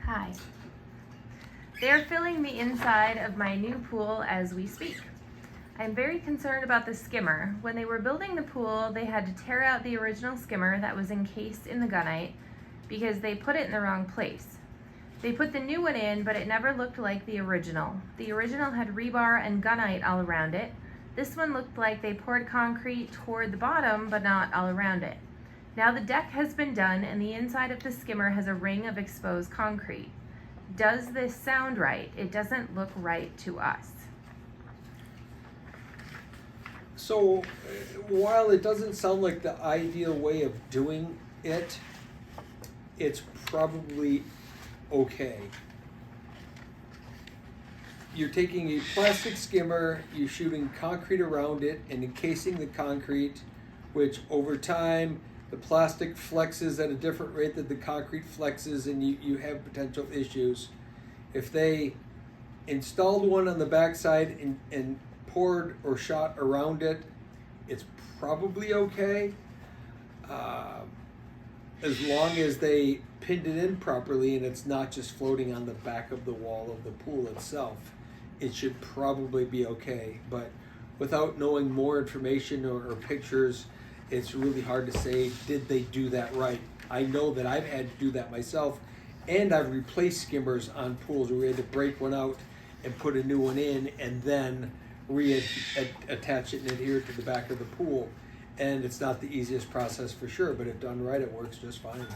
Hi. They're filling the inside of my new pool as we speak. I'm very concerned about the skimmer. When they were building the pool, they had to tear out the original skimmer that was encased in the gunite because they put it in the wrong place. They put the new one in, but it never looked like the original. The original had rebar and gunite all around it. This one looked like they poured concrete toward the bottom, but not all around it. Now the deck has been done and the inside of the skimmer has a ring of exposed concrete. Does this sound right? It doesn't look right to us. So while it doesn't sound like the ideal way of doing it, it's probably okay. You're taking a plastic skimmer, you're shooting concrete around it and encasing the concrete, which over time the plastic flexes at a different rate than the concrete flexes, and you have potential issues. If they installed one on the backside and poured or shot around it, it's probably okay. As long as they pinned it in properly and it's not just floating on the back of the wall of the pool itself, it should probably be okay. But without knowing more information or pictures, it's really hard to say, did they do that right? I know that I've had to do that myself, and I've replaced skimmers on pools where we had to break one out and put a new one in and then reattach it and adhere it to the back of the pool. And it's not the easiest process for sure, but if done right, it works just fine.